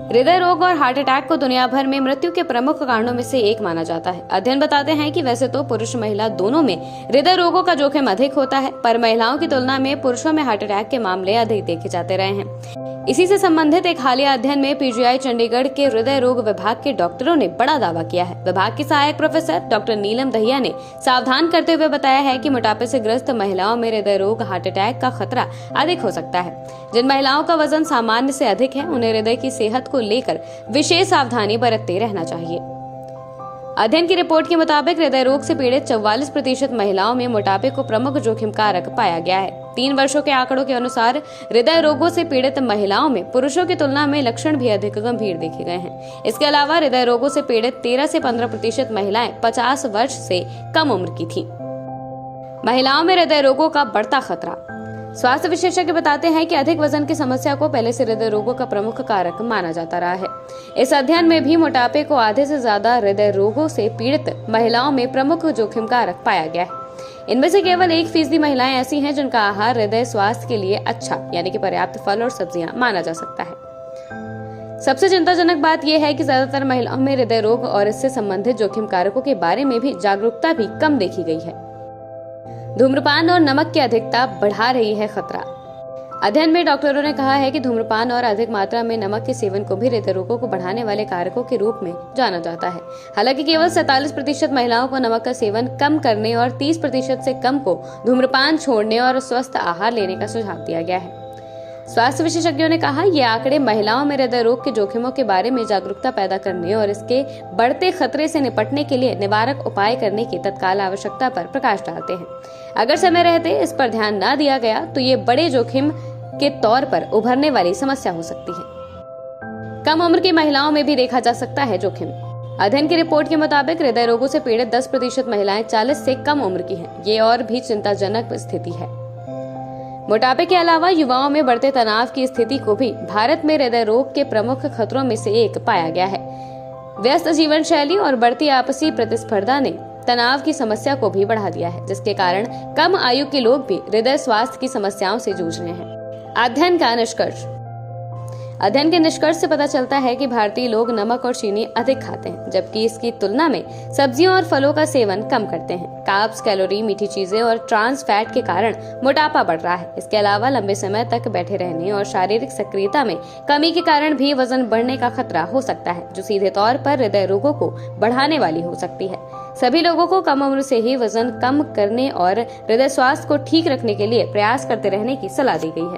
हृदय रोग और हार्ट अटैक को दुनिया भर में मृत्यु के प्रमुख कारणों में से एक माना जाता है। अध्ययन बताते हैं कि वैसे तो पुरुष महिला दोनों में हृदय रोगों का जोखिम अधिक होता है, पर महिलाओं की तुलना में पुरुषों में हार्ट अटैक के मामले अधिक देखे जाते रहे हैं। इसी से संबंधित एक हालिया अध्ययन में पीजीआई चंडीगढ़ के हृदय रोग विभाग के डॉक्टरों ने बड़ा दावा किया है। विभाग की सहायक प्रोफेसर डॉक्टर नीलम दहिया ने सावधान करते हुए बताया है कि मोटापे से ग्रस्त महिलाओं में हृदय रोग, हार्ट अटैक का खतरा अधिक हो सकता है। जिन महिलाओं का वजन सामान्य से अधिक है, उन्हें हृदय की सेहत को लेकर विशेष सावधानी बरतते रहना चाहिए। अध्ययन की रिपोर्ट के मुताबिक हृदय रोग से पीड़ित 44% महिलाओं में मोटापे को प्रमुख जोखिम कारक पाया गया है। 3 वर्षों के आंकड़ों के अनुसार हृदय रोगों से पीड़ित महिलाओं में पुरुषों की तुलना में लक्षण भी अधिक गंभीर देखे गए हैं। इसके अलावा हृदय रोगों से पीड़ित 13 से 15% महिलाएं 50 वर्ष से कम उम्र की थीं। महिलाओं में हृदय रोगों का बढ़ता खतरा। स्वास्थ्य विशेषज्ञ बताते हैं कि अधिक वजन की समस्या को पहले से हृदय रोगों का प्रमुख कारक माना जाता रहा है। इस अध्ययन में भी मोटापे को आधे से ज्यादा हृदय रोगों से पीड़ित महिलाओं में प्रमुख जोखिम कारक पाया गया है। इनमें से केवल 1% महिलाएं ऐसी हैं जिनका आहार हृदय स्वास्थ्य के लिए अच्छा यानी कि पर्याप्त फल और सब्जियां माना जा सकता है। सबसे चिंताजनक बात यह है कि ज्यादातर महिलाओं में हृदय रोग और इससे संबंधित जोखिम कारकों के बारे में भी जागरूकता भी कम देखी गई है। धूम्रपान और नमक की अधिकता बढ़ा रही है खतरा। अध्ययन में डॉक्टरों ने कहा है कि धूम्रपान और अधिक मात्रा में नमक के सेवन को भी हृदय रोगों को बढ़ाने वाले कारकों के रूप में जाना जाता है। हालांकि केवल 47% महिलाओं को नमक का सेवन कम करने और 30% से कम को धूम्रपान छोड़ने और स्वस्थ आहार लेने का सुझाव दिया गया है। स्वास्थ्य विशेषज्ञों ने कहा, ये आंकड़े महिलाओं में हृदय रोग के जोखिमों के बारे में जागरूकता पैदा करने और इसके बढ़ते खतरे से निपटने के लिए निवारक उपाय करने की तत्काल आवश्यकता पर प्रकाश डालते हैं। अगर समय रहते इस पर ध्यान न दिया गया तो ये बड़े जोखिम के तौर पर उभरने वाली समस्या हो सकती है। कम उम्र की महिलाओं में भी देखा जा सकता है जोखिम। अध्ययन की रिपोर्ट के मुताबिक हृदय रोगों से पीड़ित 10% महिलाएं 40 से कम उम्र की हैं। ये और भी चिंताजनक स्थिति है। मोटापे के अलावा युवाओं में बढ़ते तनाव की स्थिति को भी भारत में हृदय रोग के प्रमुख खतरों में से एक पाया गया है। व्यस्त जीवन शैली और बढ़ती आपसी प्रतिस्पर्धा ने तनाव की समस्या को भी बढ़ा दिया है, जिसके कारण कम आयु के लोग भी हृदय स्वास्थ्य की समस्याओं से जूझ रहे हैं। अध्ययन का निष्कर्ष। अध्ययन के निष्कर्ष से पता चलता है कि भारतीय लोग नमक और चीनी अधिक खाते हैं, जबकि इसकी तुलना में सब्जियों और फलों का सेवन कम करते हैं। कार्ब्स, कैलोरी, मीठी चीजें और ट्रांस फैट के कारण मोटापा बढ़ रहा है। इसके अलावा लंबे समय तक बैठे रहने और शारीरिक सक्रियता में कमी के कारण भी वजन बढ़ने का खतरा हो सकता है, जो सीधे तौर पर हृदय रोगों को बढ़ाने वाली हो सकती है। सभी लोगों को कम उम्र से ही वजन कम करने और हृदय स्वास्थ्य को ठीक रखने के लिए प्रयास करते रहने की सलाह दी गई है।